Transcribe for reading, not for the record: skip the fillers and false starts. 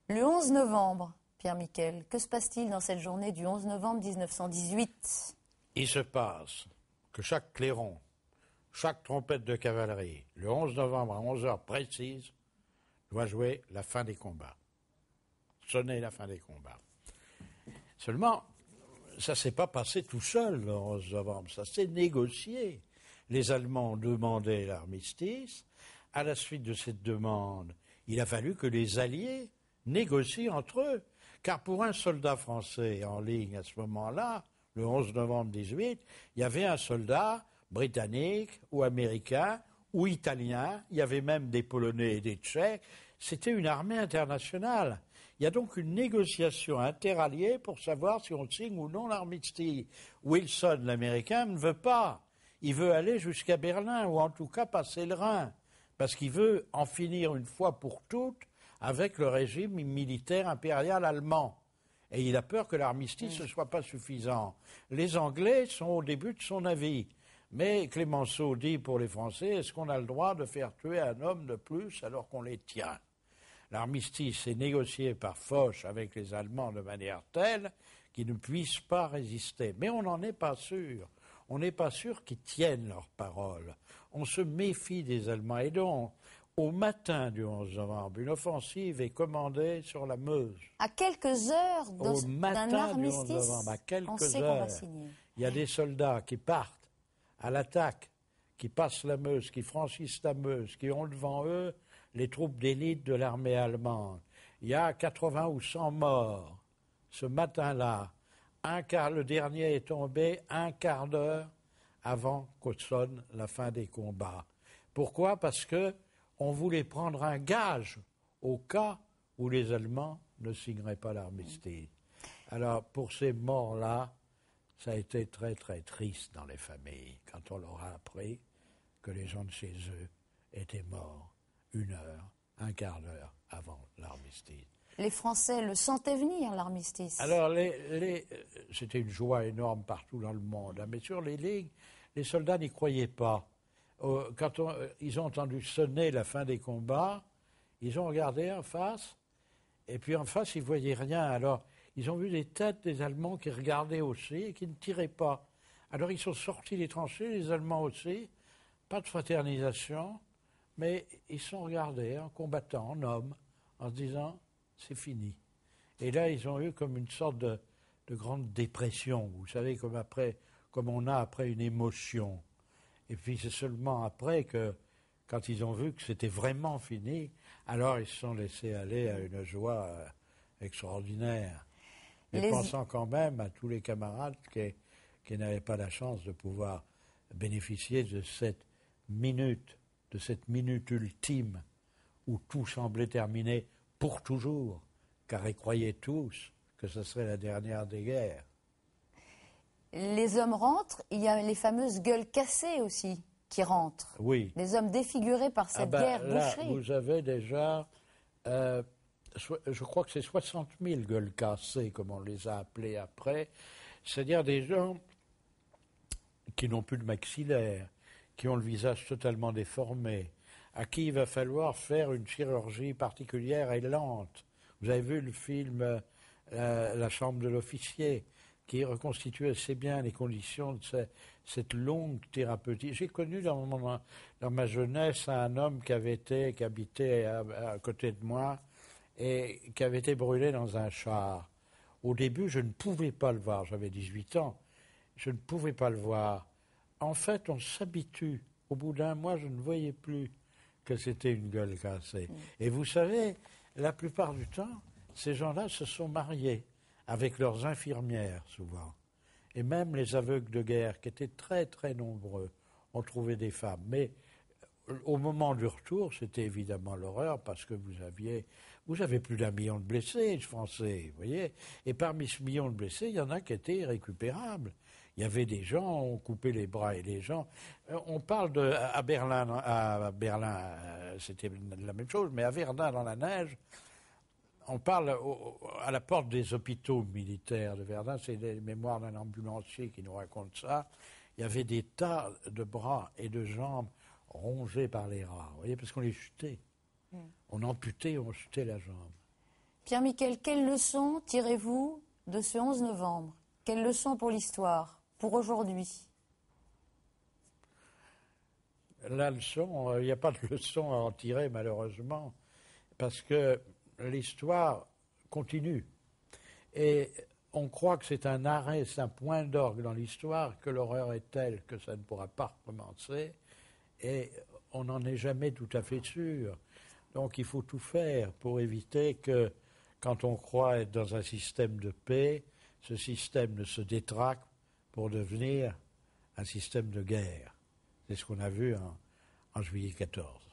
Le 11 novembre, Pierre Miquel, que se passe-t-il dans cette journée du 11 novembre 1918 ? Il se passe que chaque clairon, chaque trompette de cavalerie, le 11 novembre à 11 heures précises, doit jouer la fin des combats. Sonner la fin des combats. Seulement, ça ne s'est pas passé tout seul le 11 novembre, ça s'est négocié. Les Allemands ont demandé l'armistice. À la suite de cette demande, il a fallu que les Alliés négocient entre eux. Car pour un soldat français en ligne à ce moment-là, le 11 novembre 18, il y avait un soldat britannique ou américain ou italien, il y avait même des Polonais et des Tchèques. C'était une armée internationale. Il y a donc une négociation interalliée pour savoir si on signe ou non l'armistice. Wilson, l'Américain, ne veut pas. Il veut aller jusqu'à Berlin, ou en tout cas passer le Rhin, parce qu'il veut en finir une fois pour toutes avec le régime militaire impérial allemand. Et il a peur que l'armistice ne soit pas suffisant. Les Anglais sont au début de son avis. Mais Clémenceau dit pour les Français, est-ce qu'on a le droit de faire tuer un homme de plus alors qu'on les tient ? L'armistice est négocié par Foch avec les Allemands de manière telle qu'ils ne puissent pas résister. Mais on n'en est pas sûr. On n'est pas sûr qu'ils tiennent leurs paroles. On se méfie des Allemands. Et donc, au matin du 11 novembre, une offensive est commandée sur la Meuse. À quelques heures d'un armistice, on sait qu'on va signer. Il y a des soldats qui partent à l'attaque, qui passent la Meuse, qui franchissent la Meuse, qui ont devant eux les troupes d'élite de l'armée allemande. Il y a 80 ou 100 morts. Ce matin-là, le dernier est tombé un quart d'heure avant qu'on sonne la fin des combats. Pourquoi ? Parce que on voulait prendre un gage au cas où les Allemands ne signeraient pas l'armistice. Alors, pour ces morts-là, ça a été très, très triste dans les familles, quand on leur a appris que les gens de chez eux étaient morts 1 heure, un quart d'heure avant l'armistice. Les Français le sentaient venir, l'armistice. Alors, c'était une joie énorme partout dans le monde, mais sur les lignes, les soldats n'y croyaient pas. Quand ils ont entendu sonner la fin des combats, ils ont regardé en face, et puis en face, ils ne voyaient rien. Alors, ils ont vu des têtes des Allemands qui regardaient aussi et qui ne tiraient pas. Alors, ils sont sortis des tranchées, les Allemands aussi, pas de fraternisation, mais ils sont regardés en combattant, en hommes, en se disant, c'est fini. Et là, ils ont eu comme une sorte de grande dépression, vous savez, comme on a après une émotion. Et puis c'est seulement après que, quand ils ont vu que c'était vraiment fini, alors ils se sont laissés aller à une joie extraordinaire. Mais pensant quand même à tous les camarades qui n'avaient pas la chance de pouvoir bénéficier de cette minute ultime où tout semblait terminé pour toujours, car ils croyaient tous que ce serait la dernière des guerres. Les hommes rentrent, il y a les fameuses gueules cassées aussi qui rentrent. Oui. Les hommes défigurés par cette guerre boucherie. Vous avez déjà, je crois que c'est 60 000 gueules cassées, comme on les a appelées après, c'est-à-dire des gens qui n'ont plus de maxillaire, qui ont le visage totalement déformé, à qui il va falloir faire une chirurgie particulière et lente. Vous avez vu le film La chambre de l'officier, qui reconstitue assez bien les conditions de cette longue thérapeutique. J'ai connu dans ma jeunesse un homme qui habitait à côté de moi et qui avait été brûlé dans un char. Au début, je ne pouvais pas le voir, j'avais 18 ans, je ne pouvais pas le voir. En fait, on s'habitue. Au bout d'1 mois, je ne voyais plus que c'était une gueule cassée. Et vous savez, la plupart du temps, ces gens-là se sont mariés avec leurs infirmières, souvent. Et même les aveugles de guerre, qui étaient très, très nombreux, ont trouvé des femmes. Mais au moment du retour, c'était évidemment l'horreur, parce que vous avez plus d'1 million de blessés, Français, vous voyez. Et parmi ce million de blessés, il y en a qui étaient irrécupérables. Il y avait des gens, on coupait les bras et les jambes. On parle à Berlin, c'était la même chose, mais à Verdun, dans la neige, on parle à la porte des hôpitaux militaires de Verdun, c'est les mémoires d'un ambulancier qui nous raconte ça. Il y avait des tas de bras et de jambes rongés par les rats, vous voyez, parce qu'on les chutait. On amputait, on chutait la jambe. Pierre-Michel, quelle leçon tirez-vous de ce 11 novembre? Quelle leçon pour l'histoire, pour aujourd'hui? La leçon, il n'y a pas de leçon à en tirer malheureusement, parce que l'histoire continue. Et on croit que c'est un arrêt, c'est un point d'orgue dans l'histoire, que l'horreur est telle que ça ne pourra pas recommencer, et on n'en est jamais tout à fait sûr. Donc il faut tout faire pour éviter que, quand on croit être dans un système de paix, ce système ne se détraque pour devenir un système de guerre. C'est ce qu'on a vu en juillet 14.